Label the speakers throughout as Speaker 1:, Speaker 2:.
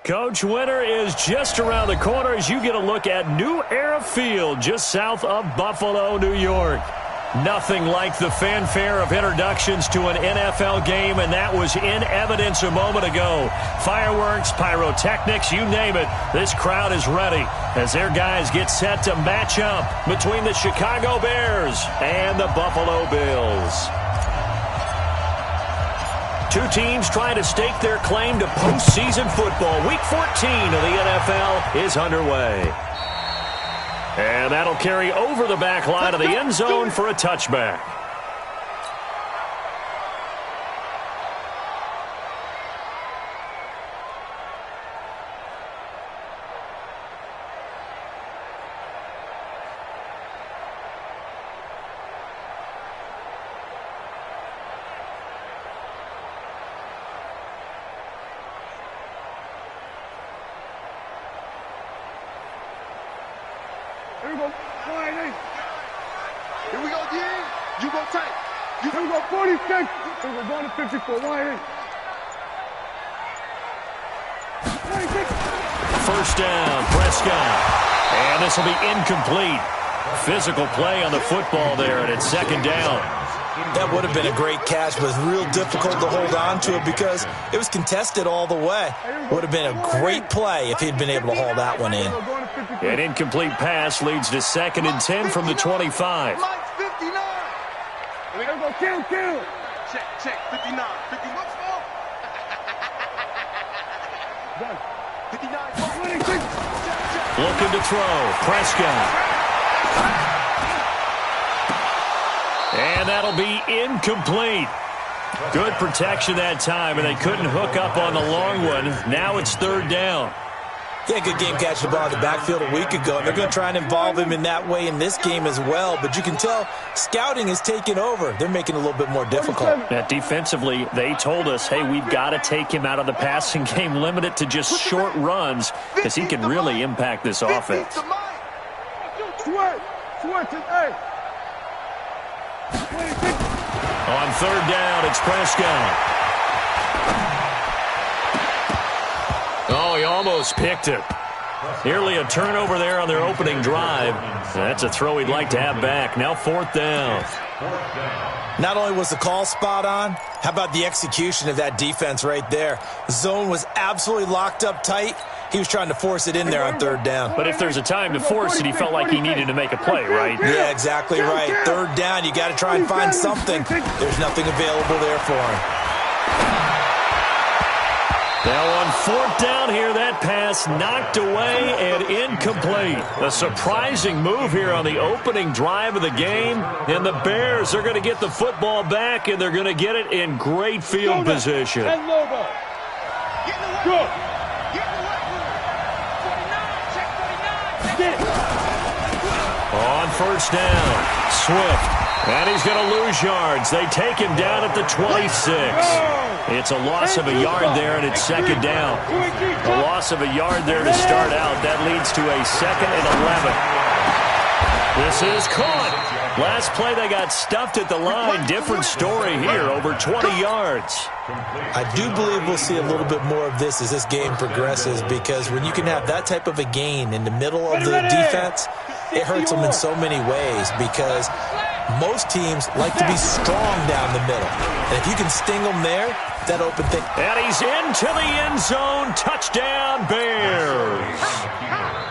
Speaker 1: Coach, winter is just around the corner as you get a look at New Era Field just south of Buffalo, New York. Nothing like the fanfare of introductions to an NFL game, and that was in evidence a moment ago. Fireworks, pyrotechnics, you name it. This crowd is ready as their guys get set to match up between the Chicago Bears and the Buffalo Bills. Two teams trying to stake their claim to postseason football. Week 14 of the NFL is underway. And that'll carry over the back line of the end zone for a touchback.
Speaker 2: Here we go. Here we go, D. You go tight. Here we go, 46. Here we go, going to 54. 180. 26.
Speaker 1: First down, Prescott. And this will be incomplete. Physical play on the football there, and it's second down.
Speaker 3: That would have been a great catch, but it's real difficult to hold on to it because it was contested all the way. Would have been a great play if he'd been able to haul that one in.
Speaker 1: An incomplete pass leads to 2nd and 10 from the 25.
Speaker 2: We're going to go kill.
Speaker 4: Check, 59. 50 much more? 59.
Speaker 2: 26.
Speaker 1: Looking to throw. Prescott. And that'll be incomplete. Good protection that time, and they couldn't hook up on the long one. Now it's third down.
Speaker 3: Yeah, good game catching the ball in the backfield a week ago. They're going to try and involve him in that way in this game as well. But you can tell scouting is taking over. They're making it a little bit more difficult.
Speaker 1: Yeah, defensively, they told us, hey, we've got to take him out of the passing game, limit it to just short runs, because he can really impact this offense.
Speaker 2: Sweat, hey.
Speaker 1: On third down, it's Prescott. Oh, he almost picked it. Nearly a turnover there on their opening drive. That's a throw he'd like to have back. Now fourth down.
Speaker 3: Not only was the call spot on, how about the execution of that defense right there? The zone was absolutely locked up tight. He was trying to force it in there on third down.
Speaker 1: But if there's a time to force it, he felt like he needed to make a play, right?
Speaker 3: Yeah, exactly right. Third down, you got to try and find something. There's nothing available there for him.
Speaker 1: Now on fourth down here, that pass knocked away and incomplete. A surprising move here on the opening drive of the game. And the Bears are going to get the football back, and they're going to get it in great field position.
Speaker 2: Good.
Speaker 1: On first down, Swift. And he's going to lose yards. They take him down at the 26. It's a loss of a yard there, and it's second down. A loss of a yard there to start out. That leads to a 2nd and 11. This is caught. Last play, they got stuffed at the line. Different story here, over 20 yards.
Speaker 3: I do believe we'll see a little bit more of this as this game progresses, because when you can have that type of a gain in the middle of the defense, it hurts them in so many ways, because most teams like to be strong down the middle. And if you can sting them there, that open thing.
Speaker 1: And he's into the end zone. Touchdown, Bears.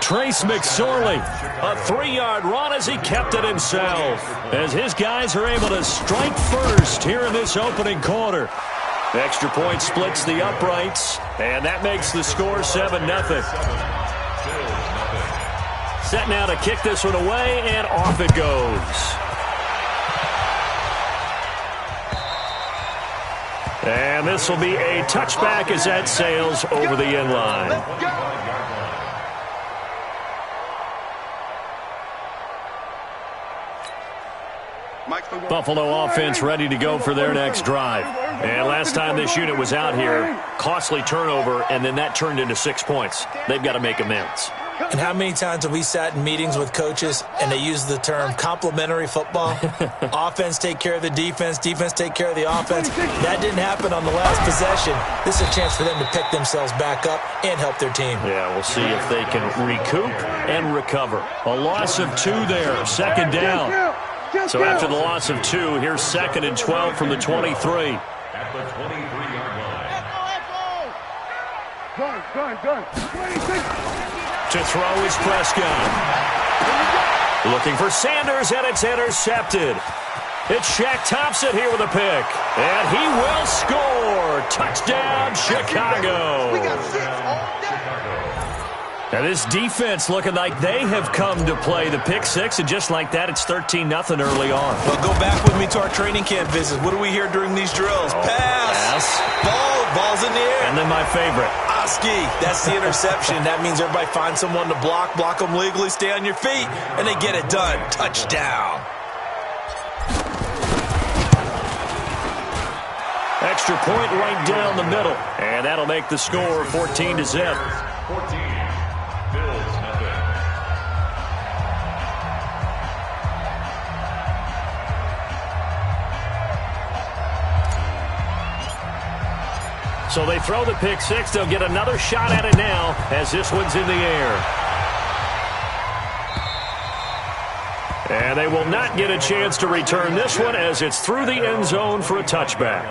Speaker 1: Trace McSorley, a 3-yard run as he kept it himself. As his guys are able to strike first here in this opening quarter. The extra point splits the uprights, and that makes the score 7-0. Set now to kick this one away, and off it goes. And this will be a touchback as that sails over the end line. Buffalo offense ready to go for their next drive. And last time this unit was out here, costly turnover, and then that turned into 6 points. They've got to make amends.
Speaker 3: And how many times have we sat in meetings with coaches and they use the term complementary football? Offense take care of the defense, defense take care of the offense. That didn't happen on the last possession. This is a chance for them to pick themselves back up and help their team.
Speaker 1: Yeah, we'll see if they can recoup and recover. A loss of 2 there, second down. So after the loss of 2, here's 2nd and 12 from the 23.
Speaker 2: At the 23-yard line. Gun. 26.
Speaker 1: To throw is Prescott. Looking for Sanders, and it's intercepted. It's Shaq Thompson here with a pick. And he will score. Touchdown, Chicago.
Speaker 4: We got 6 all day.
Speaker 1: Now this defense looking like they have come to play the pick 6, and just like that, it's 13-0 early on.
Speaker 3: Well, go back with me to our training camp visit. What do we hear during these drills? Pass. Ball's in the air.
Speaker 1: And then my favorite.
Speaker 3: Oski. That's the interception. That means everybody finds someone to block them legally, stay on your feet, and they get it done. Touchdown.
Speaker 1: Extra point right down the middle. And that'll make the score 14-0.
Speaker 2: 14. Bills nothing.
Speaker 1: So they throw the pick 6. They'll get another shot at it now as this one's in the air. And they will not get a chance to return this one as it's through the end zone for a touchback.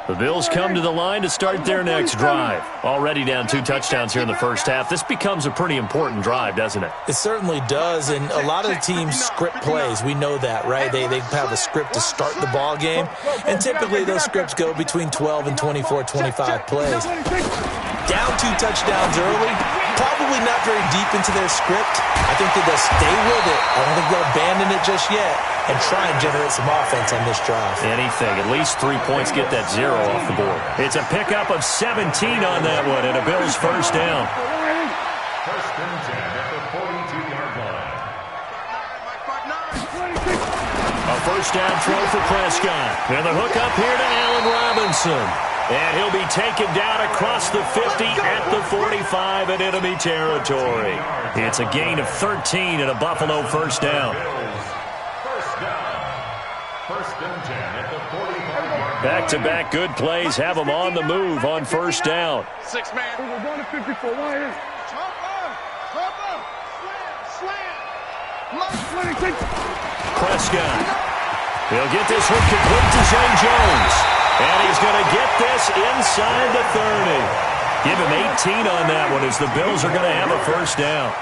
Speaker 1: The Bills come to the line to start their next drive. Already down 2 touchdowns here in the first half. This becomes a pretty important drive, doesn't it?
Speaker 3: It certainly does, and a lot of the teams script plays. We know that, right? They have a script to start the ball game, and typically those scripts go between 12 and 24, 25 plays. Down 2 touchdowns early, probably not very deep into their script. I think that they'll stay with it. I don't think they'll abandon it just yet and try and generate some offense on this drive.
Speaker 1: Anything. At least 3 points, get that 0 off the board. It's a pickup of 17 on that one, and a Bills first down.
Speaker 2: First and 10 at the 42-yard line.
Speaker 1: A first down throw for Prescott. And the hook up here to Allen Robinson. And he'll be taken down across the 50 at the 45 in enemy territory. It's a gain of 13 and a Buffalo first down.
Speaker 2: First and 10 at the 45-yard line.
Speaker 1: Back-to-back good plays have them on the move on first down.
Speaker 4: 6 man.
Speaker 2: We're going to 54. Why is?
Speaker 4: Slam.
Speaker 2: 26.
Speaker 1: Prescott. He'll get this one complete to Zay Jones. And he's going to get this inside the 30. Give him 18 on that one as the Bills are going to have a first down.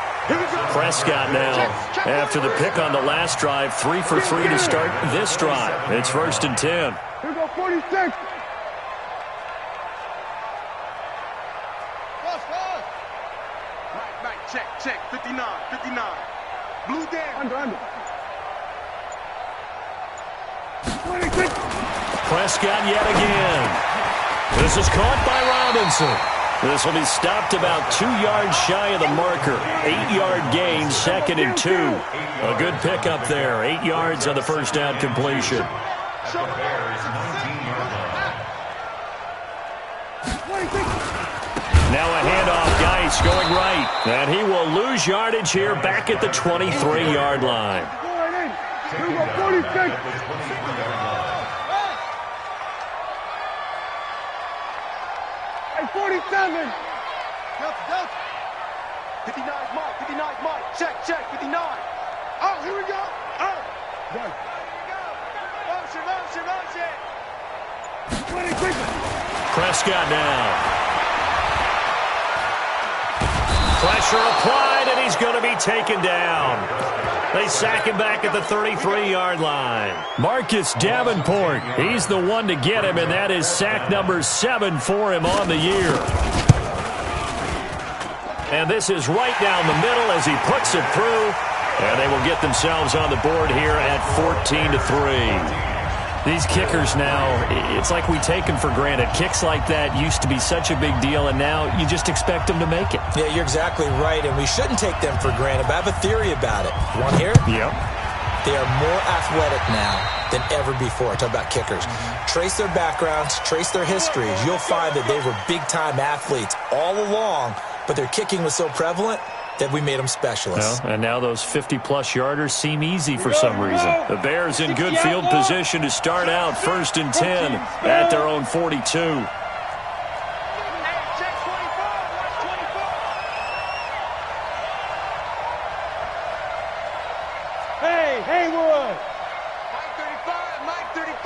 Speaker 1: Prescott now, after the pick on the last drive, 3 for 3 to start this drive. It's first and 10.
Speaker 2: Here we go, 46.
Speaker 4: Right, check. 59. Blue down.
Speaker 2: Under. 26.
Speaker 1: Prescott yet again. This is caught by Robinson. This will be stopped about 2 yards shy of the marker. 8-yard gain, 2nd and 2. A good pickup there. 8 yards on the first down completion.
Speaker 2: At the Bears' 19-yard line. 26.
Speaker 1: Now a handoff, Geis going right. And he will lose yardage here back at the 23-yard line.
Speaker 2: Go right in. Here we go, 46. 47.
Speaker 4: 59 Mike. Check. 59. Oh, here we go. Oh.
Speaker 2: Done.
Speaker 4: Motion.
Speaker 2: 26.
Speaker 1: Prescott now. Pressure applied, and he's going to be taken down. They sack him back at the 33-yard line. Marcus Davenport, he's the one to get him, and that is sack number 7 for him on the year. And this is right down the middle as he puts it through, and they will get themselves on the board here at 14-3. These kickers now, it's like we take them for granted. Kicks like that used to be such a big deal, and now you just expect them to make it.
Speaker 3: Yeah, you're exactly right, and we shouldn't take them for granted, but I have a theory about it. You want to hear it?
Speaker 1: Yep.
Speaker 3: They are more athletic now than ever before. Talk about kickers. Trace their backgrounds, trace their histories. You'll find that they were big-time athletes all along, but their kicking was so prevalent that we made them specialists.
Speaker 1: Well, and now those 50-plus yarders seem easy for some reason. The Bears in good field position to start out 1st and 10 at their own 42.
Speaker 2: Hey, Haywood!
Speaker 4: Mike 35!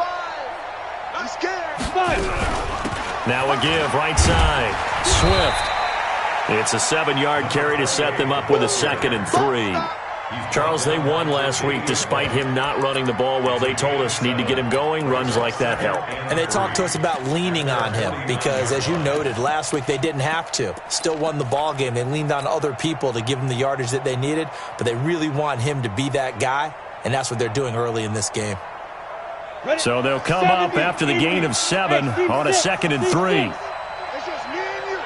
Speaker 4: I'm scared!
Speaker 1: Now a give, right side. Swift. It's a 7-yard carry to set them up with a 2nd and 3. Charles, they won last week despite him not running the ball well. They told us need to get him going. Runs like that help.
Speaker 3: And they talked to us about leaning on him because, as you noted, last week they didn't have to. Still won the ball game. They leaned on other people to give them the yardage that they needed, but they really want him to be that guy, and that's what they're doing early in this game.
Speaker 1: So they'll come up after the gain of 7 on a 2nd and 3.
Speaker 2: It's just me and you.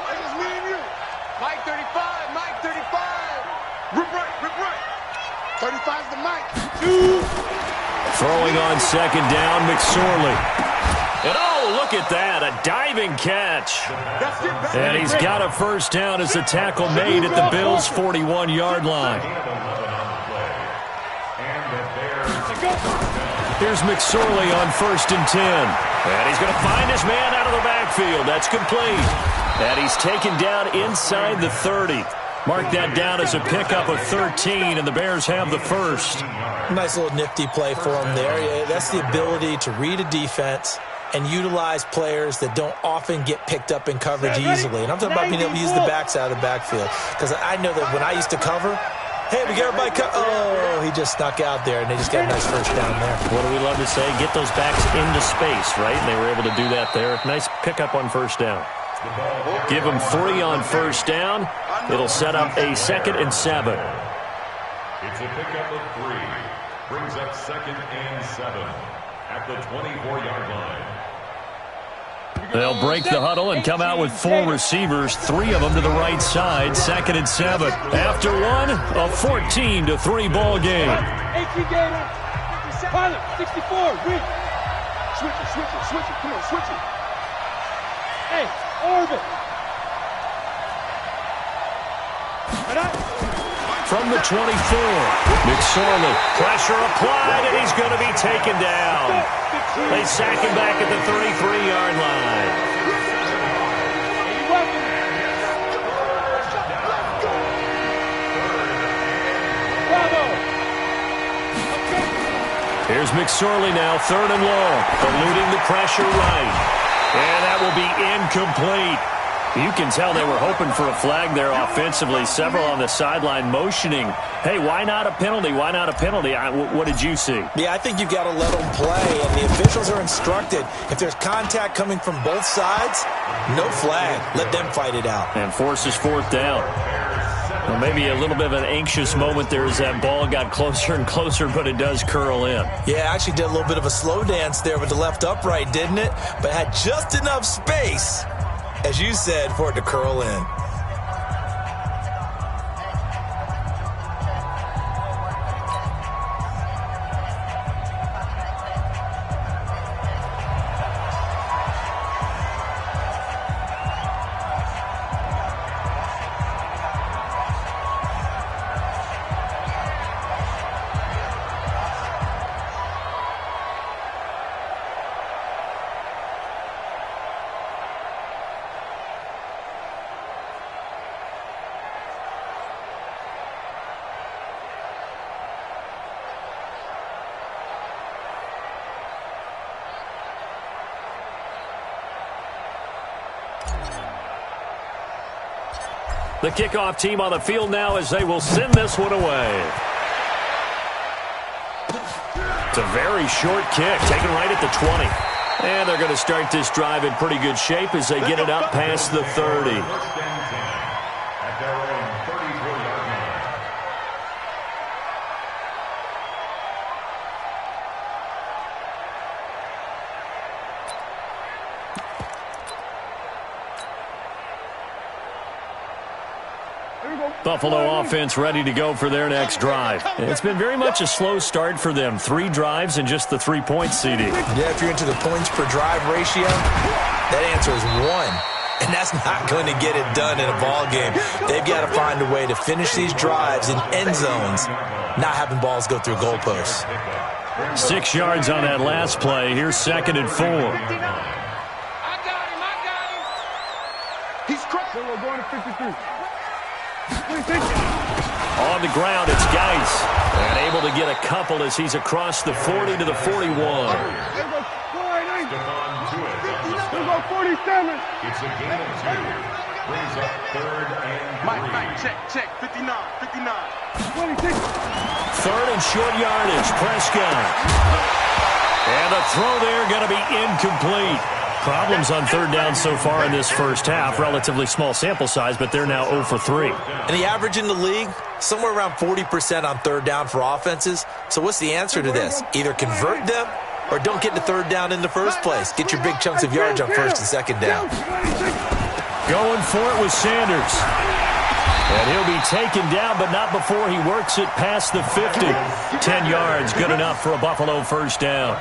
Speaker 2: It's just me and you.
Speaker 4: Mike 35! Mike 35!
Speaker 2: Rip right. 35's the Mike.
Speaker 1: Throwing on 2nd down, McSorley. And oh, look at that, a diving catch. And he's got a 1st down as the tackle made at the Bills' 41-yard line. Here's McSorley on 1st and 10. And he's going to find his man out of the backfield. That's complete. And he's taken down inside the 30. Mark that down as a pickup of 13, and the Bears have the 1st.
Speaker 3: Nice little nifty play for him there. Yeah, that's the ability to read a defense and utilize players that don't often get picked up in coverage easily. And I'm talking about being able to use the backs out of the backfield. Because I know that when I used to cover, hey, we got everybody oh, he just snuck out there, and they just got a nice 1st down there.
Speaker 1: What do we love to say? Get those backs into space, right? And they were able to do that there. Nice pickup on 1st down. Give them 3 on 1st down. It'll set up a 2nd and 7.
Speaker 5: It's a pickup of 3. Brings up 2nd and 7 at the 24-yard line.
Speaker 1: They'll break the huddle and come out with 4 receivers, 3 of them to the right side, 2nd and 7. After one, a 14-3 ball game.
Speaker 2: 18 Gator. Pilot, 64. Win. Switch it. Come on, switch it. Hey, orbit.
Speaker 1: From the 24, McSorley, pressure applied, and he's going to be taken down. They sack him back at the 33-yard line. Here's McSorley now, 3rd and long, eluding the pressure right. And that will be incomplete. You can tell they were hoping for a flag there offensively. Several on the sideline motioning, hey, why not a penalty? Why not a penalty? What did you see?
Speaker 3: Yeah, I think you've got to let them play, and the officials are instructed. If there's contact coming from both sides, no flag. Let them fight it out.
Speaker 1: And forces 4th down. Well, maybe a little bit of an anxious moment there as that ball got closer and closer, but it does curl in.
Speaker 3: Yeah, actually did a little bit of a slow dance there with the left upright, didn't it? But had just enough space, as you said, for it to curl in.
Speaker 1: The kickoff team on the field now as they will send this one away. It's a very short kick, taken right at the 20. And they're going to start this drive in pretty good shape as they get it up past the 30.
Speaker 5: At their own 34-yard line.
Speaker 1: Buffalo offense ready to go for their next drive. It's been very much a slow start for them. 3 drives and just the 3 points, CD.
Speaker 3: Yeah, if you're into the points per drive ratio, that answer is 1. And that's not going to get it done in a ball game. They've got to find a way to finish these drives in end zones, not having balls go through goalposts.
Speaker 1: 6 yards on that last play. Here's 2nd and 4.
Speaker 4: I got him. He's cracked.
Speaker 2: We're going to 53.
Speaker 1: On the ground, it's Geis. And able to get a couple as he's across the 40 to the 41.
Speaker 2: We're going 47.
Speaker 5: It's a gain of 2. Brings up 3rd and 3.
Speaker 4: Mike, check. 59.
Speaker 2: 26.
Speaker 1: 3rd and short yardage. Prescott. And the throw there going to be incomplete. Problems on 3rd down so far in this first half. Relatively small sample size, but they're now 0 for 3.
Speaker 3: And the average in the league, somewhere around 40% on 3rd down for offenses. So what's the answer to this? Either convert them or don't get to 3rd down in the first place. Get your big chunks of yards on 1st and 2nd down.
Speaker 1: Going for it with Sanders. And he'll be taken down, but not before he works it past the 50. 10 yards, good enough for a Buffalo first down.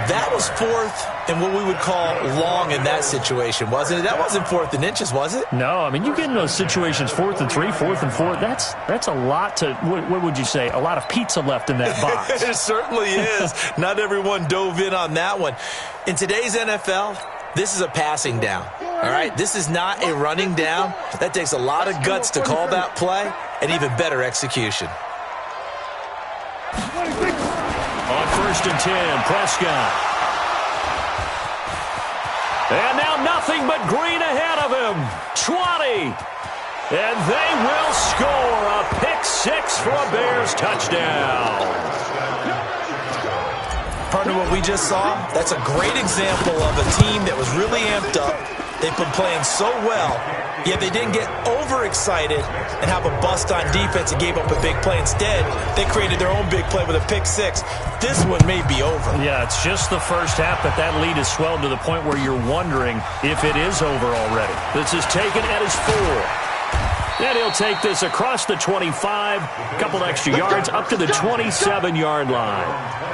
Speaker 3: That was 4th and what we would call long in that situation, wasn't it? That wasn't 4th and inches, was it?
Speaker 1: No, I mean, you get in those situations, 4th and 3, 4th and 4. That's a lot to, what would you say, a lot of pizza left in that box.
Speaker 3: It certainly is. Not everyone dove in on that one. In today's NFL, this is a passing down, all right? This is not a running down. That takes a lot of guts to call that play and even better execution.
Speaker 1: On 1st and 10, Prescott. And now nothing but green ahead of him. 20. And they will score a pick 6 for a Bears touchdown.
Speaker 3: Partner, what we just saw, that's a great example of a team that was really amped up. They've been playing so well, yet they didn't get overexcited and have a bust on defense and gave up a big play. Instead, they created their own big play with a pick 6. This one may be over.
Speaker 1: Yeah, it's just the first half, but that lead has swelled to the point where you're wondering if it is over already. This is taken at his 4. And he'll take this across the 25, a couple extra yards, up to the 27-yard line.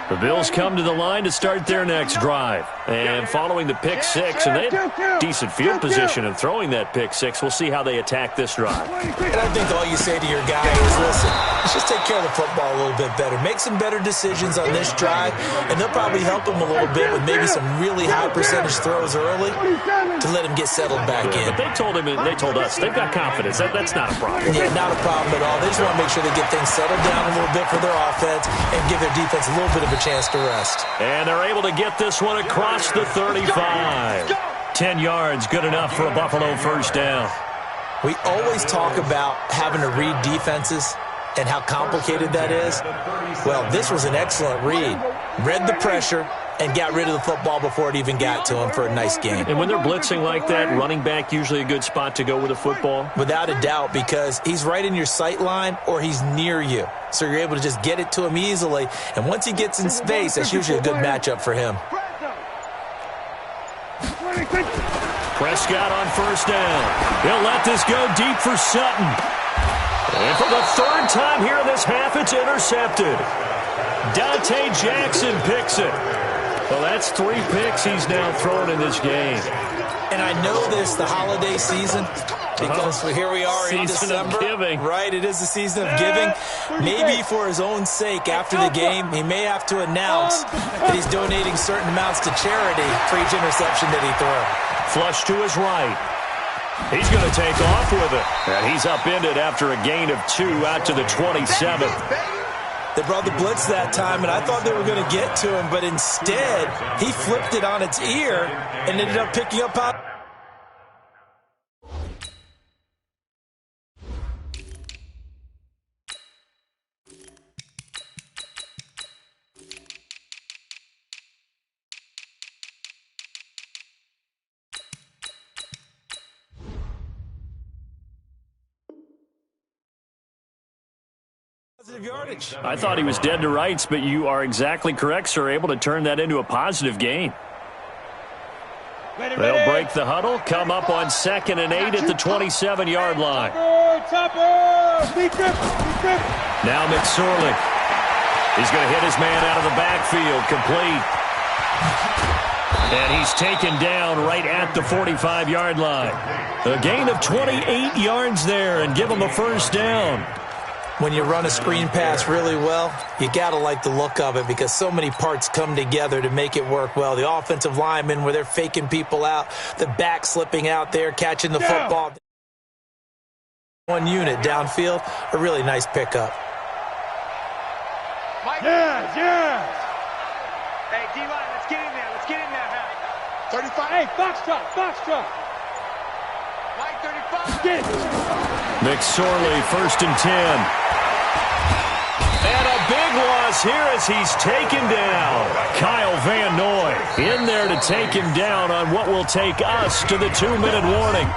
Speaker 1: The Bills come to the line to start their next drive. And following the pick 6, and they had decent field position in throwing that pick 6. We'll see how they attack this drive.
Speaker 3: And I think all you say to your guy is, listen, let's just take care of the football a little bit better. Make some better decisions on this drive, and they'll probably help him a little bit with maybe some really high percentage throws early to let him get settled back in.
Speaker 1: But they told him, and they told us, they've got confidence. That's not a problem.
Speaker 3: Yeah, not a problem at all. They just want to make sure they get things settled down a little bit for their offense and give their defense a little bit of a chance to rest.
Speaker 1: And they're able to get this one across the 35. 10 yards, good enough for a Buffalo first down.
Speaker 3: We always talk about having to read defenses and how complicated that is. Well, this was an excellent read. Read the pressure and got rid of the football before it even got to him for a nice game.
Speaker 1: And when they're blitzing like that, running back usually a good spot to go with a football?
Speaker 3: Without a doubt, because he's right in your sight line or he's near you. So you're able to just get it to him easily. And once he gets in space, that's usually a good matchup for him.
Speaker 1: Prescott on first down. He'll let this go deep for Sutton. And for the 3rd time here in this half, it's intercepted. Dante Jackson picks it. Well, that's 3 picks he's now thrown in this game.
Speaker 3: And I know this, the holiday season, because here we are in December.
Speaker 1: Of giving.
Speaker 3: Right, it is the season of giving. Maybe for his own sake, after the game, he may have to announce that he's donating certain amounts to charity for each interception that he throws.
Speaker 1: Flush to his right. He's going to take off with it. And he's upended after a gain of 2 out to the 27.
Speaker 3: They brought the blitz that time, and I thought they were going to get to him, but instead, he flipped it on its ear and ended up picking up out. Yardage.
Speaker 1: I thought he was dead to rights, but you are exactly correct, sir. Able to turn that into a positive gain. They'll break the huddle, come up on 2nd and 8 at the 27-yard line. Now McSorley. He's going to hit his man out of the backfield, complete. And he's taken down right at the 45-yard line. A gain of 28 yards there and give him a first down.
Speaker 3: When you run a screen pass really well, you got to like the look of it because so many parts come together to make it work well. The offensive linemen where they're faking people out, the back slipping out there, catching the football. One unit downfield, a really nice pickup.
Speaker 2: Yeah.
Speaker 4: Hey, D-line, let's get in there. Let's get in there, man.
Speaker 2: 35. Hey, box truck.
Speaker 4: Mike, 35.
Speaker 2: Get it.
Speaker 1: McSorley, 1st and 10. And a big loss here as he's taken down. Kyle Van Noy in there to take him down on what will take us to the 2-minute warning.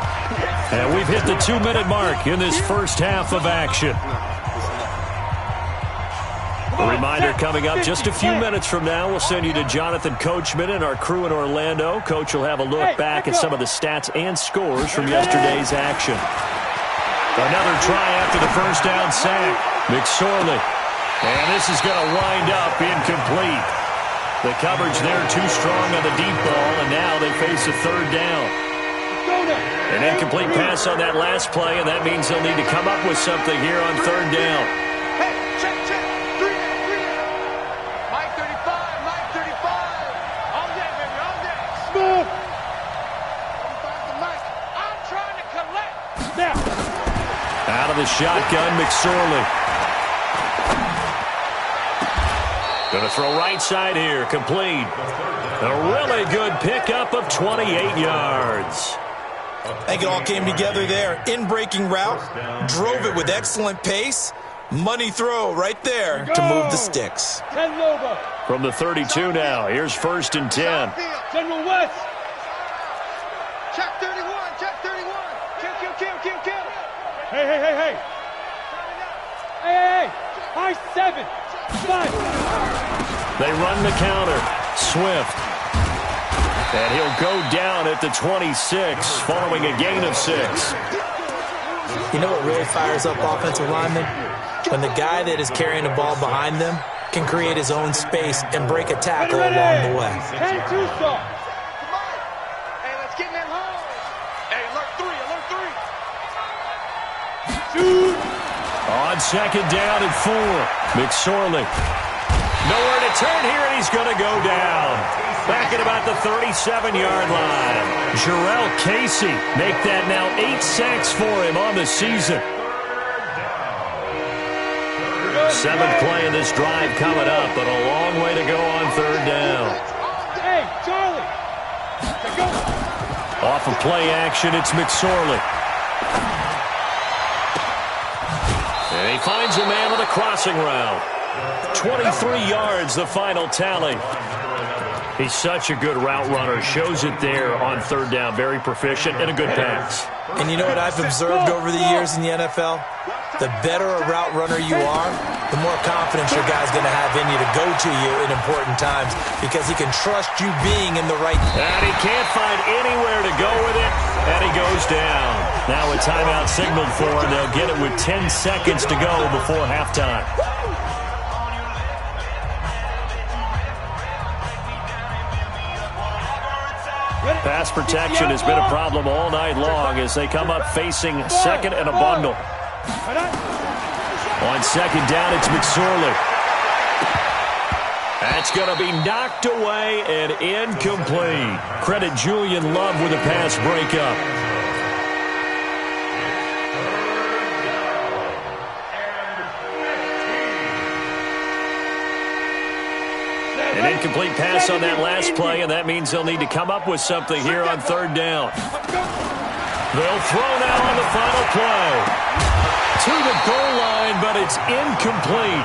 Speaker 1: And we've hit the 2-minute mark in this first half of action. A reminder coming up just a few minutes from now. We'll send you to Jonathan Coachman and our crew in Orlando. Coach will have a look back at some of the stats and scores from yesterday's action. Another try after the first down sack. McSorley. And this is going to wind up incomplete. The coverage there too strong on the deep ball, and now they face a 3rd down. An incomplete pass on that last play, and that means they'll need to come up with something here on 3rd down.
Speaker 4: Hey, check. 3 down. Mike 35. All day, baby, all day.
Speaker 2: Smooth.
Speaker 4: 35 to Mike. I'm trying to collect.
Speaker 2: Now.
Speaker 1: Out of the shotgun, McSorley. Going to throw right side here, complete. A really good pickup of 28 yards.
Speaker 3: I think it all came together there. In-breaking route, drove it with excellent pace. Money throw right there to move the sticks.
Speaker 2: 10 Lobo.
Speaker 1: From the 32 now, here's 1st and 10.
Speaker 2: General West.
Speaker 4: Check 31. Kill.
Speaker 2: Hey. High 7. 5.
Speaker 1: They run the counter. Swift. And he'll go down at the 26 following a gain of 6.
Speaker 3: You know what really fires up offensive linemen? When the guy that is carrying the ball behind them can create his own space and break a tackle along the way.
Speaker 2: 10-2 stop.
Speaker 4: Hey, let's get in that hole. Hey, alert 3.
Speaker 2: Shoot.
Speaker 1: On 2nd down and 4. McSorley. Nowhere to turn here, and he's going to go down. Back at about the 37-yard line. Jarrell Casey make that now 8 sacks for him on the season. 7th play in this drive coming up, but a long way to go on 3rd down.
Speaker 2: Hey, Charlie. Go.
Speaker 1: Off of play action, it's McSorley. And he finds a man on the crossing route. 23 yards, the final tally. He's such a good route runner. Shows it there on 3rd down. Very proficient and a good pass.
Speaker 3: And you know what I've observed over the years in the NFL? The better a route runner you are, the more confidence your guy's going to have in you to go to you in important times because he can trust you being in the right.
Speaker 1: And he can't find anywhere to go with it, and he goes down. Now a timeout signaled for him. They'll get it with 10 seconds to go before halftime. Pass protection has been a problem all night long as they come up facing 2nd and a bundle. On 2nd down, it's McSorley. That's going to be knocked away and incomplete. Credit Julian Love with a pass breakup. An incomplete pass on that last play, and that means they'll need to come up with something here on 3rd down. They'll throw now on the final play. To the goal line, but it's incomplete.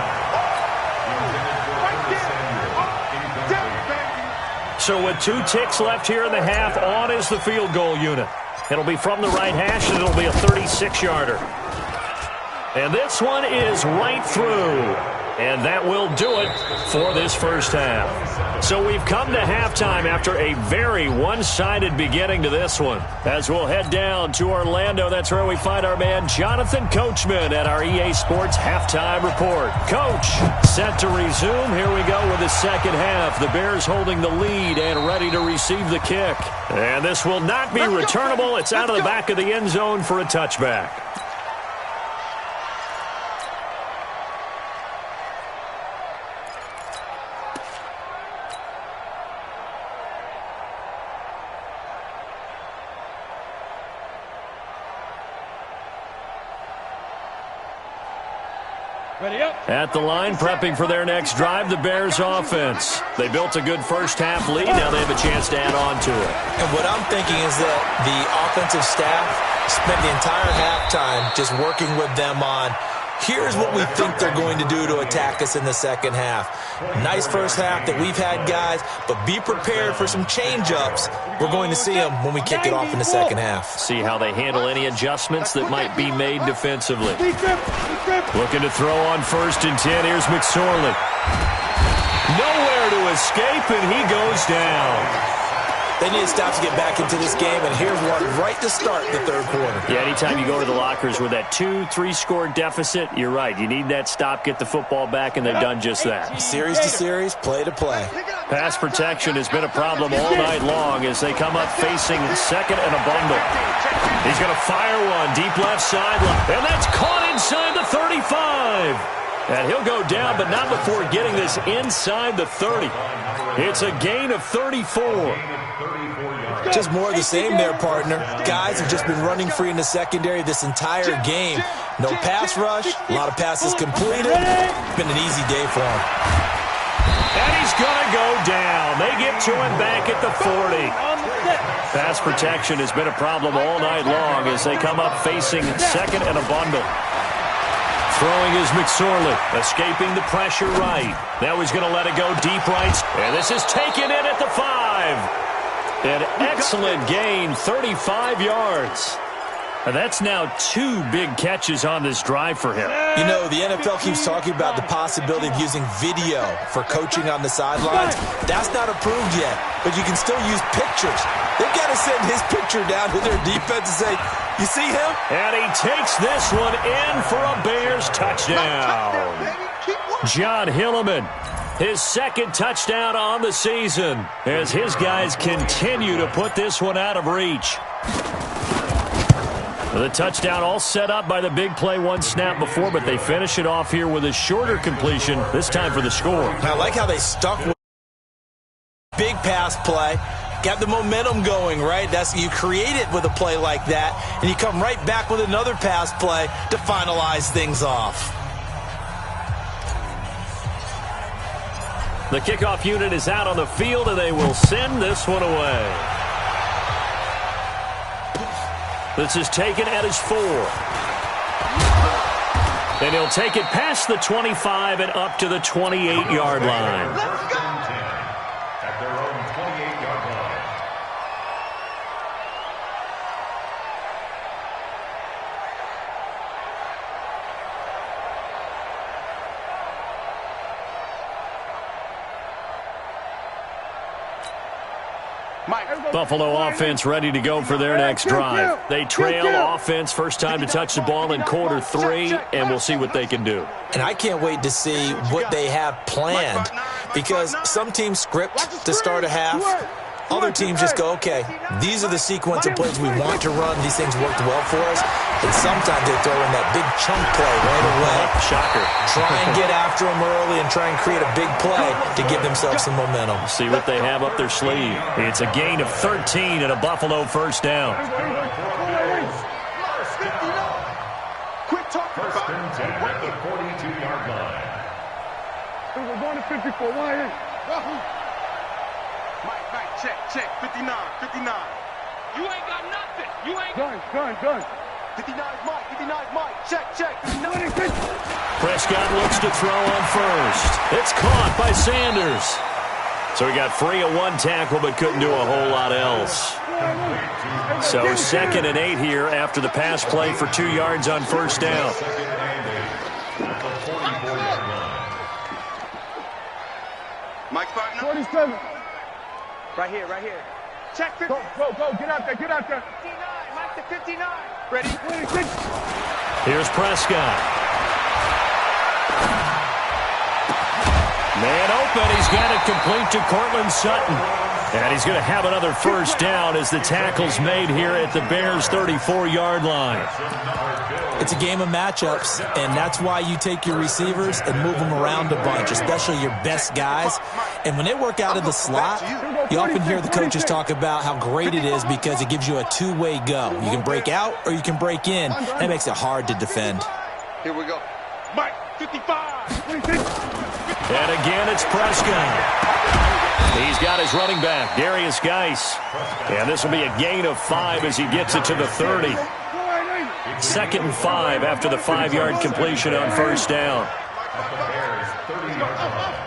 Speaker 1: So with 2 ticks left here in the half, on is the field goal unit. It'll be from the right hash, and it'll be a 36-yarder. And this one is right through. And that will do it for this first half. So we've come to halftime after a very one-sided beginning to this one. As we'll head down to Orlando, that's where we find our man Jonathan Coachman at our EA Sports Halftime Report. Coach, set to resume. Here we go with the second half. The Bears holding the lead and ready to receive the kick. And this will not be returnable. It's out of the back of the end zone for a touchback. At the line, prepping for their next drive, the Bears offense. They built a good first half lead. Now they have a chance to add on to it.
Speaker 3: And what I'm thinking is that the offensive staff spent the entire halftime just working with them on, here's what we think they're going to do to attack us in the second half. Nice first half that we've had, guys, but be prepared for some change-ups. We're going to see them when we kick it off in the second half.
Speaker 1: See how they handle any adjustments that might be made defensively. Looking to throw on 1st and 10. Here's McSorley. Nowhere to escape, and he goes down.
Speaker 3: They need to stop to get back into this game, and here's one right to start the third quarter.
Speaker 1: Yeah, anytime you go to the lockers with that 2-3 score deficit, you're right. You need that stop, get the football back, and they've done just that.
Speaker 3: Series to series, play to play.
Speaker 1: Pass protection has been a problem all night long as they come up facing second and a bundle. He's going to fire one deep left sideline, and that's caught inside the 35. And he'll go down, but not before getting this inside the 30. It's a gain of 34.
Speaker 3: Just more of the same there, partner. Guys have just been running free in the secondary this entire game. No pass rush, a lot of passes completed. It's been an easy day for him.
Speaker 1: And he's going to go down. They get to him back at the 40. Pass protection has been a problem all night long as they come up facing second and a bundle. Throwing is McSorley, escaping the pressure right. Now he's going to let it go deep right. And this is taken in at the 5. An excellent gain, 35 yards. And that's now 2 big catches on this drive for him.
Speaker 3: You know, the NFL keeps talking about the possibility of using video for coaching on the sidelines. That's not approved yet, but you can still use pictures. They've got to send his picture down to their defense and say, you see him?
Speaker 1: And he takes this one in for a Bears touchdown. John Hilleman, his second touchdown on the season as his guys continue to put this one out of reach. The touchdown all set up by the big play one snap before, but they finish it off here with a shorter completion, this time for the score.
Speaker 3: I like how they stuck with big pass play. Got the momentum going, right? You create it with a play like that, and you come right back with another pass play to finalize things off.
Speaker 1: The kickoff unit is out on the field, and they will send this one away. This is taken at his 4. And he'll take it past the 25 and up to the 28-yard line.
Speaker 5: At their own 28-yard line.
Speaker 1: Buffalo offense ready to go for their next drive. They trail offense, first time to touch the ball in quarter 3, and we'll see what they can do.
Speaker 3: And I can't wait to see what they have planned, because some teams script to start a half. Other teams just go, okay, these are the sequence of plays we want to run. These things worked well for us. And sometimes they throw in that big chunk play right away.
Speaker 1: Shocker.
Speaker 3: Try and get after them early and try and create a big play to give themselves some momentum.
Speaker 1: See what they have up their sleeve. It's a gain of 13 and a Buffalo first down.
Speaker 5: First and 10 at the 42-yard line.
Speaker 2: We're going to 54. Why?
Speaker 4: Mike, check. 59. You ain't got nothing. You ain't
Speaker 2: Gun.
Speaker 4: 59 Mike. Check. 59.
Speaker 1: Prescott looks to throw on first. It's caught by Sanders. So he got free of one tackle but couldn't do a whole lot else. So 2nd and 8 here after the pass play for 2 yards on first down.
Speaker 5: the 44-yard line.
Speaker 4: Mike's partner.
Speaker 2: 47.
Speaker 4: Right here, right here. Check 50.
Speaker 2: Go. Get out there.
Speaker 4: 59. Mike to 59. Ready?
Speaker 2: 26.
Speaker 1: Here's Prescott. Man open. He's got it complete to Cortland Sutton. And he's going to have another first down as the tackle's made here at the Bears' 34-yard line.
Speaker 3: It's a game of matchups, and that's why you take your receivers and move them around a bunch, especially your best guys. And when they work out of the slot, you often hear the coaches talk about how great it is because it gives you a two-way go. You can break out or you can break in. That makes it hard to defend.
Speaker 4: Here we go. Mike, 55.
Speaker 2: 26.
Speaker 1: And again, it's Prescott. He's got his running back, Darius Geis. And this will be a gain of 5 as he gets it to the 30. 2nd and 5 after the 5-yard completion on first down.
Speaker 5: At the Bears' 30-yard line.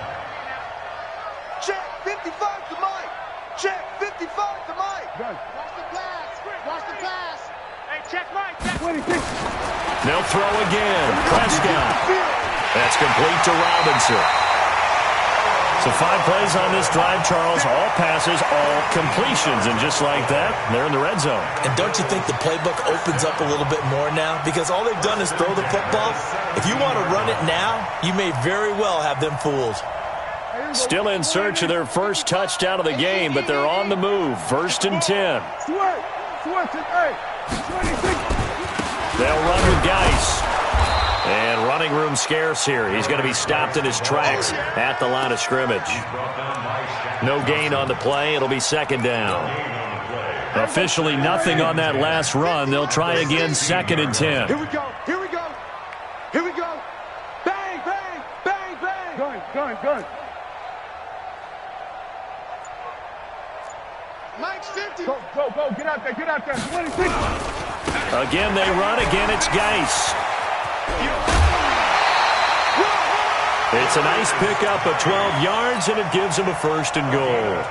Speaker 4: Check 55 to Mike. Check 55 to Mike. Watch the pass. Watch the pass. Hey, check Mike.
Speaker 2: 26.
Speaker 1: They'll throw again. Prescott. That's complete to Robinson. So 5 plays on this drive, Charles. All passes, all completions. And just like that, they're in the red zone.
Speaker 3: And don't you think the playbook opens up a little bit more now? Because all they've done is throw the football. If you want to run it now, you may very well have them fooled.
Speaker 1: Still in search of their first touchdown of the game, but they're on the move. 1st and 10. They'll run with Geis. And running room scarce here. He's going to be stopped in his tracks at the line of scrimmage. No gain on the play. It'll be 2nd down. Officially nothing on that last run. They'll try again 2nd and 10.
Speaker 4: Here we go. Here we go. Here we go. Bang, bang, bang, bang.
Speaker 2: Gun.
Speaker 4: Mike's 50.
Speaker 2: Go. Get out there. 26.
Speaker 1: Again they run. Again it's Geis. It's a nice pickup of 12 yards, and it gives him a 1st and goal.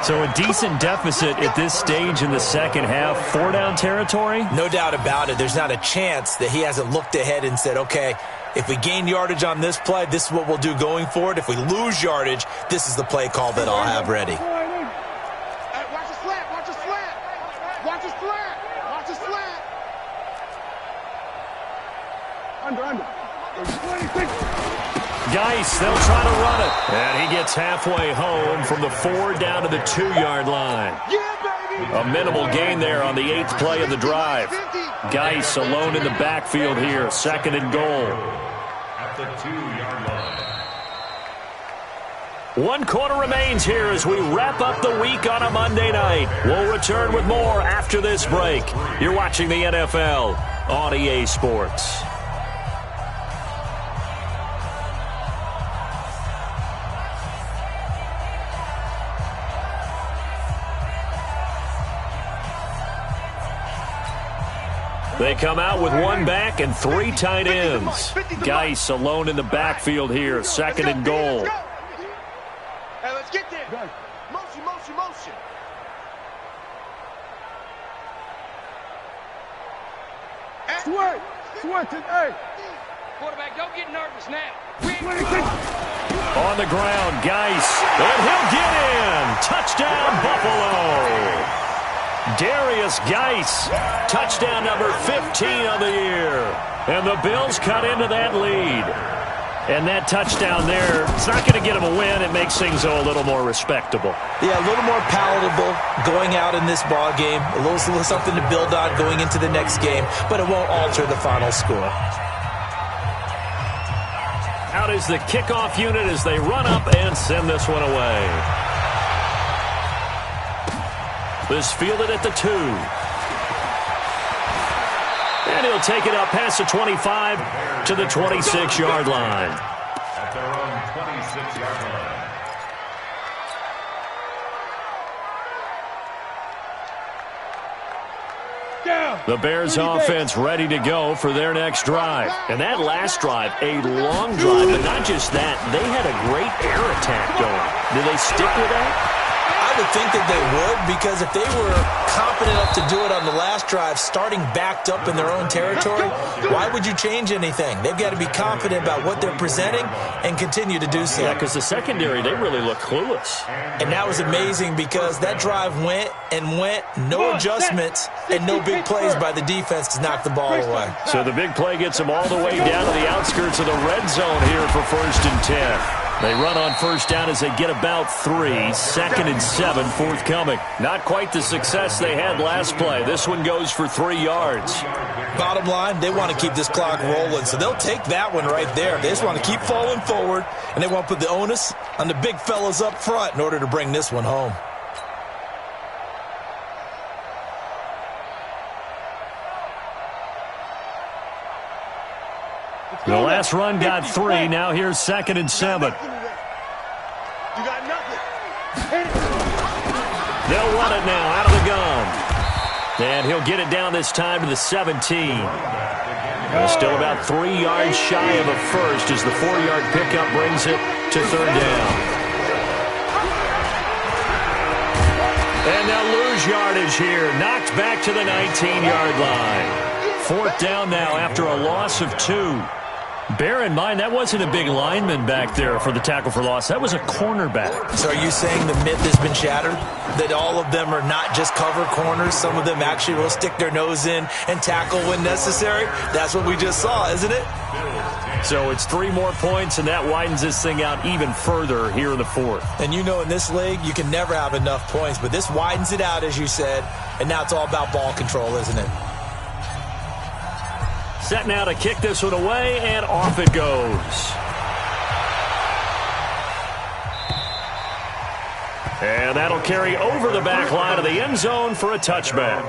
Speaker 1: So a decent deficit at this stage in the second half. 4-down territory?
Speaker 3: No doubt about it. There's not a chance that he hasn't looked ahead and said, okay, if we gain yardage on this play, this is what we'll do going forward. If we lose yardage, this is the play call that I'll have ready.
Speaker 4: Hey, watch the slant. Watch the slant. Watch the slant. Watch the slant.
Speaker 2: Under. 26.
Speaker 1: Geis, they'll try to run it. And he gets halfway home from the 4 down to the 2-yard line.
Speaker 4: Yeah, baby.
Speaker 1: A minimal gain there on the 8th play of the drive. Geis alone in the backfield here. 2nd and goal.
Speaker 5: At the 2-yard line.
Speaker 1: 1 quarter remains here as we wrap up the week on a Monday night. We'll return with more after this break. You're watching the NFL on EA Sports. They come out with 1 back and 3 tight ends. Geis alone in the backfield here. 2nd and goal.
Speaker 4: Hey, let's get there. Motion.
Speaker 2: Switch it, hey.
Speaker 4: Quarterback, don't get nervous now.
Speaker 2: 26.
Speaker 1: On the ground, Geis. And he'll get in. Touchdown, Buffalo. Darius Geis, touchdown number 15 of the year. And the Bills cut into that lead. And that touchdown there, it's not going to get them a win. It makes things, though, a little more respectable.
Speaker 3: Yeah, a little more palatable going out in this ball game. A little something to build on going into the next game, but it won't alter the final score.
Speaker 1: Out is the kickoff unit as they run up and send this one away. This fielded at the 2. And he'll take it up past the 25 to the 26-yard line.
Speaker 5: At their own 26-yard line.
Speaker 1: The Bears offense ready to go for their next drive. And that last drive, a long drive, but not just that. They had a great air attack going. Do they stick with that?
Speaker 3: I would think that they would, because if they were confident enough to do it on the last drive, starting backed up in their own territory, why would you change anything? They've got to be confident about what they're presenting and continue to do so.
Speaker 1: Yeah, because the secondary, they really look clueless.
Speaker 3: And that was amazing because that drive went and went, no adjustments and no big plays by the defense to knock the ball away.
Speaker 1: So the big play gets them all the way down to the outskirts of the red zone here for 1st and 10. They run on first down as they get about 3. 2nd and 7 forthcoming. Not quite the success they had last play. This one goes for 3 yards.
Speaker 3: Bottom line, they want to keep this clock rolling, so they'll take that one right there. They just want to keep falling forward, and they want to put the onus on the big fellas up front in order to bring this one home.
Speaker 1: The last run got 3. Now here's 2nd and 7.
Speaker 2: You got nothing.
Speaker 1: They'll run it now out of the gun. And he'll get it down this time to the 17. Still about 3 yards shy of a first as the 4-yard pickup brings it to 3rd down. And they'll lose yardage here. Knocked back to the 19-yard line. 4th down now after a loss of 2. Bear in mind, that wasn't a big lineman back there for the tackle for loss. That was a cornerback.
Speaker 3: So are you saying the myth has been shattered? That all of them are not just cover corners? Some of them actually will stick their nose in and tackle when necessary? That's what we just saw, isn't it?
Speaker 1: So it's 3 more points, and that widens this thing out even further here in the 4th.
Speaker 3: And you know in this league, you can never have enough points, but this widens it out, as you said, and now it's all about ball control, isn't it?
Speaker 1: Set now to kick this one away, and off it goes. And that'll carry over the back line of the end zone for a touchback.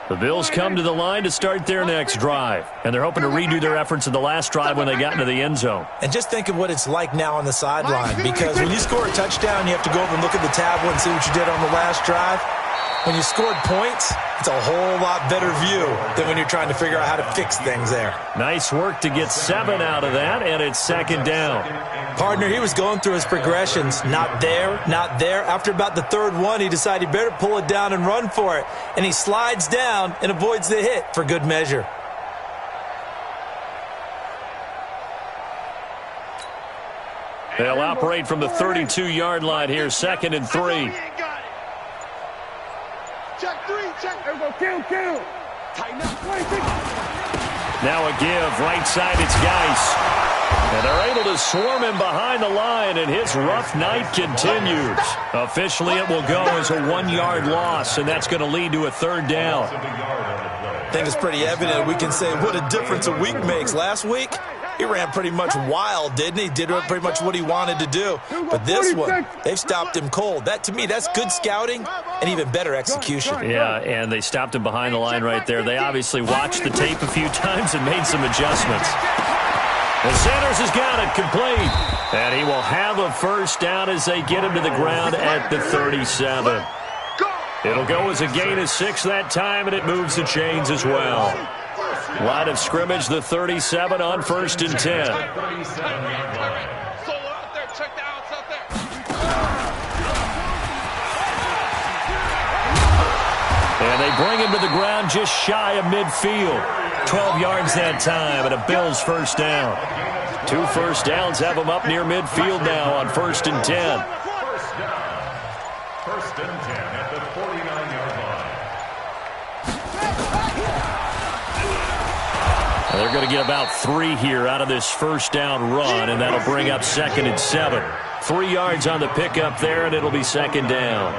Speaker 1: The Bills come to the line to start their next drive, and they're hoping to redo their efforts in the last drive when they got into the end zone.
Speaker 3: And just think of what it's like now on the sideline, because when you score a touchdown, you have to go over and look at the tablet and see what you did on the last drive. When you scored points, it's a whole lot better view than when you're trying to figure out how to fix things there.
Speaker 1: Nice work to get 7 out of that, and it's 2nd down.
Speaker 3: Partner, he was going through his progressions. Not there, not there. After about the 3rd one, he decided he better pull it down and run for it. And he slides down and avoids the hit for good measure.
Speaker 1: They'll operate from the 32-yard line here, 2nd and 3.
Speaker 2: Check 3, check. There we go, kill. Tighten up.
Speaker 1: Now a give, right side, it's Geis. And they're able to swarm him behind the line, and his rough night continues. Officially, it will go as a 1-yard loss, and that's going to lead to a 3rd down.
Speaker 3: I think it's pretty evident. We can say what a difference a week makes. Last week, he ran pretty much wild, didn't he? Did pretty much what he wanted to do. But this one, they've stopped him cold. That, to me, that's good scouting and even better execution.
Speaker 1: Yeah, and they stopped him behind the line right there. They obviously watched the tape a few times and made some adjustments. And Sanders has got it complete. And he will have a 1st down as they get him to the ground at the 37. It'll go as a gain of 6 that time, and it moves the chains as well. Line of scrimmage, the 37 on 1st and 10. And they bring him to the ground just shy of midfield. 12 yards that time, and a Bills 1st down. 2 1st downs have them up near midfield now on 1st and 10.
Speaker 5: 1st and 10 at the 49-yard line.
Speaker 1: They're going to get about 3 here out of this 1st down run, and that'll bring up 2nd and 7. 3 yards on the pickup there, and it'll be 2nd down.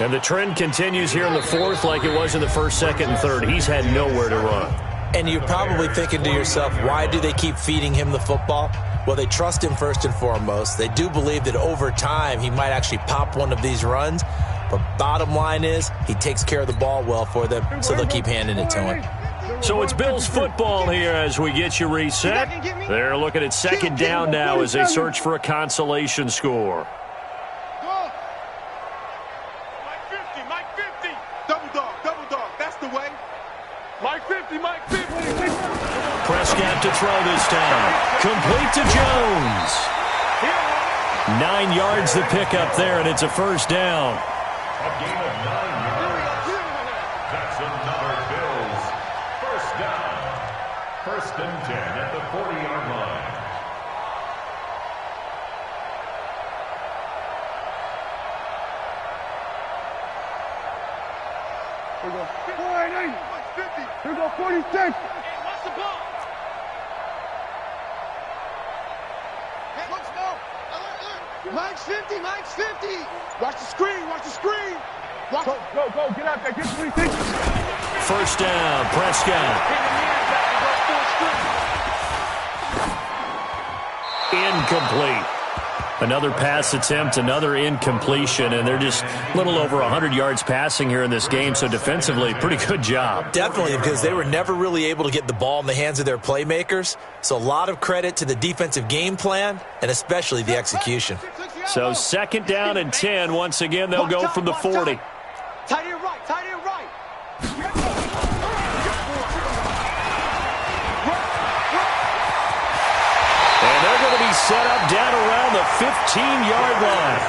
Speaker 1: And the trend continues here in the 4th like it was in the 1st, 2nd, and 3rd. He's had nowhere to run.
Speaker 3: And you're probably thinking to yourself, why do they keep feeding him the football? Well, they trust him first and foremost. They do believe that over time he might actually pop one of these runs. But bottom line is he takes care of the ball well for them, so they'll keep handing it to him.
Speaker 1: So it's Bills football here as we get you reset. They're looking at 2nd down now as they search for a consolation score.
Speaker 2: Mike 50. Double dog. That's the way. Mike 50.
Speaker 1: Press Prescott to throw this down. Complete to Jones. 9 yards the pickup there, and it's a first down.
Speaker 5: A gain of 9 yards. That's another Bills. First down. 1st and 10 at the 40-yard line.
Speaker 2: Here we go. 480. 50. Here we go. 46. Hey, watch the ball. Hey, look, Smoke. Mike's 50. Mike's 50. Watch the screen. Watch the screen. Watch. Go. Get out there. Get 26.
Speaker 1: First down, Prescott. Incomplete. Another pass attempt, another incompletion, and they're just a little over 100 yards passing here in this game, so defensively, pretty good job.
Speaker 3: Definitely, because they were never really able to get the ball in the hands of their playmakers, so a lot of credit to the defensive game plan and especially the execution.
Speaker 1: So 2nd down and 10. Once again, they'll go from the 40.
Speaker 4: Tight end right. Tight end right.
Speaker 1: And they're going to be set up down around the 15-yard line.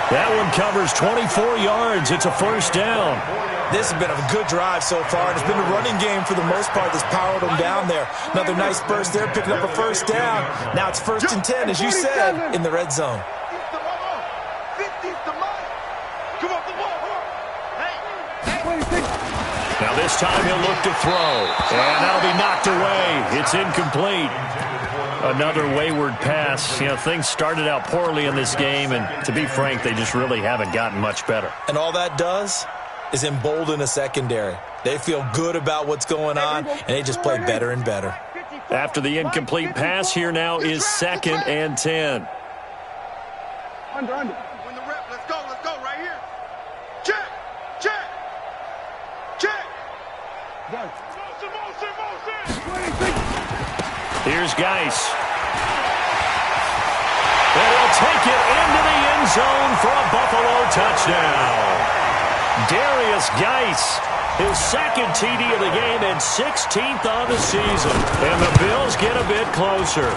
Speaker 1: That one covers 24 yards. It's a first down.
Speaker 3: This has been a good drive so far, and it's been a running game for the most part that's powered them down there. Another nice burst there, picking up a first down. Now it's 1st and 10, as you said, in the red zone.
Speaker 1: Now this time he'll look to throw, and that'll be knocked away. It's incomplete. Another wayward pass. You know, things started out poorly in this game, and to be frank, they just really haven't gotten much better.
Speaker 3: And all that does is embolden a secondary. They feel good about what's going on, and they just play better and better.
Speaker 1: After the incomplete pass, here now is 2nd and 10.
Speaker 2: Under.
Speaker 4: Win the rep. Let's go right here. Check.
Speaker 2: Motion.
Speaker 1: Here's Geis. And he'll take it into the end zone for a Buffalo touchdown. Darius Geis, his 2nd TD of the game and 16th on the season. And the Bills get a bit closer.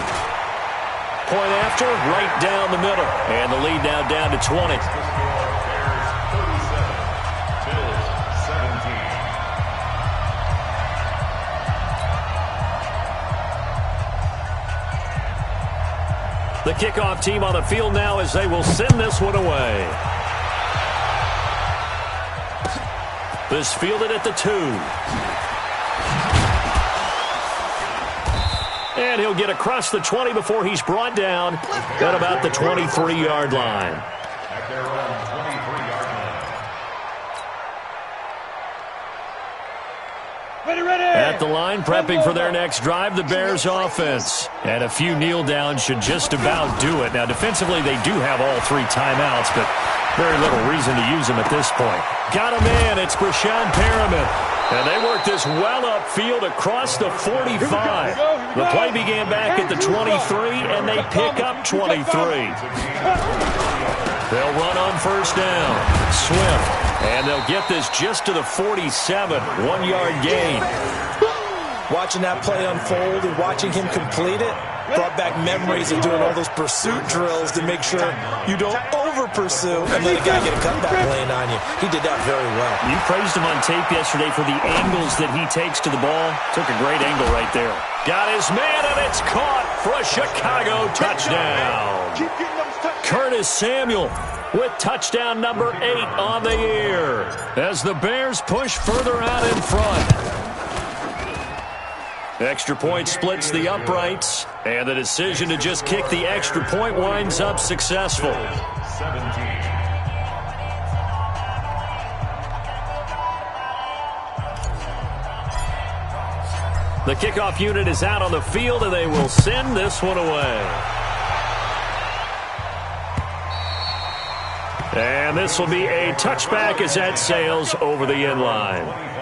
Speaker 1: Point after, right down the middle. And the lead now down to 20. The kickoff team on the field now as they will send this one away. This fielded at the 2. And he'll get across the 20 before he's brought down at about the 23-yard line.
Speaker 5: At their own 23-yard line.
Speaker 2: Ready.
Speaker 1: At the line, prepping for their next drive, the Bears offense. And a few kneel downs should just about do it. Now, defensively, they do have all 3 timeouts, but very little reason to use them at this point. Got a man. It's Brashon Perriman. And they work this well upfield across the 45. The play began back at the 23, and they pick up 23. They'll run on first down. Swift. And they'll get this just to the 47. 1-yard gain.
Speaker 3: Watching that play unfold and watching him complete it brought back memories of doing all those pursuit drills to make sure you don't over-pursue and let a guy get a cutback lane on you. He did that very well.
Speaker 1: You praised him on tape yesterday for the angles that he takes to the ball. Took a great angle right there. Got his man, and it's caught for a Chicago touchdown. Curtis Samuel with touchdown number 8 on the year as the Bears push further out in front. Extra point splits the uprights, and the decision to just kick the extra point winds up successful.
Speaker 5: 17.
Speaker 1: The kickoff unit is out on the field, and they will send this one away. And this will be a touchback as that sails over the end line.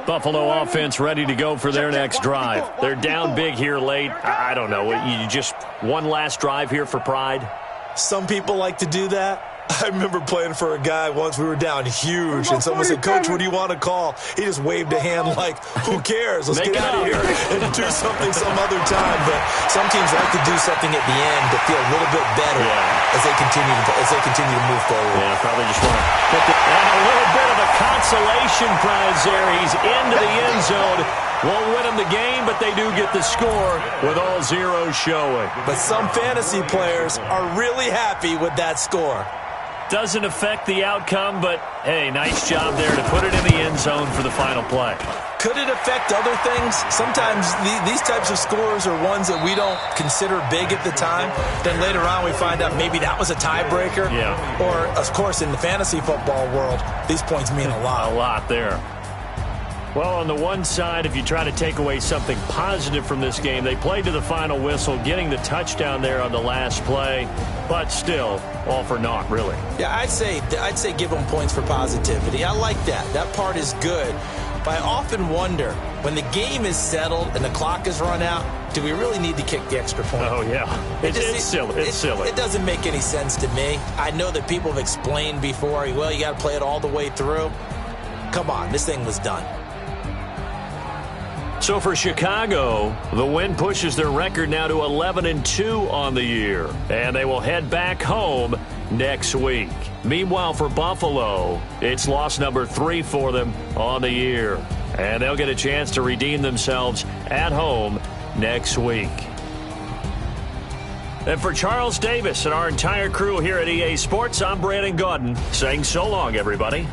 Speaker 1: Buffalo offense ready to go for their next drive. They're down big here late. I don't know. You just one last drive here for pride?
Speaker 3: Some people like to do that. I remember playing for a guy once. We were down huge, and someone said, "Coach, what do you want to call?" He just waved a hand like, "Who cares? Let's get out of here and do something some other time." But some teams like to do something at the end to feel a little bit better as they continue to move forward.
Speaker 1: Yeah, probably just want to put a little bit of a consolation prize there. He's into the end zone. Won't win them the game, but they do get the score with all zeros showing.
Speaker 3: But some fantasy players are really happy with that score.
Speaker 1: Doesn't affect the outcome, but, hey, nice job there to put it in the end zone for the final play.
Speaker 3: Could it affect other things? Sometimes these types of scores are ones that we don't consider big at the time. Then later on we find out maybe that was a tiebreaker.
Speaker 1: Yeah.
Speaker 3: Or, of course, in the fantasy football world, these points mean a lot.
Speaker 1: A lot there. Well, on the one side, if you try to take away something positive from this game, they played to the final whistle, getting the touchdown there on the last play, but still, all for naught, really.
Speaker 3: Yeah, I'd say give them points for positivity. I like that. That part is good. But I often wonder, when the game is settled and the clock is run out, do we really need to kick the extra point?
Speaker 1: Oh, yeah. It's silly. It's silly.
Speaker 3: It doesn't make any sense to me. I know that people have explained before, well, you got to play it all the way through. Come on, this thing was done.
Speaker 1: So for Chicago, the win pushes their record now to 11-2 on the year, and they will head back home next week. Meanwhile, for Buffalo, it's loss number 3 for them on the year, and they'll get a chance to redeem themselves at home next week. And for Charles Davis and our entire crew here at EA Sports, I'm Brandon Gaudin saying so long, everybody.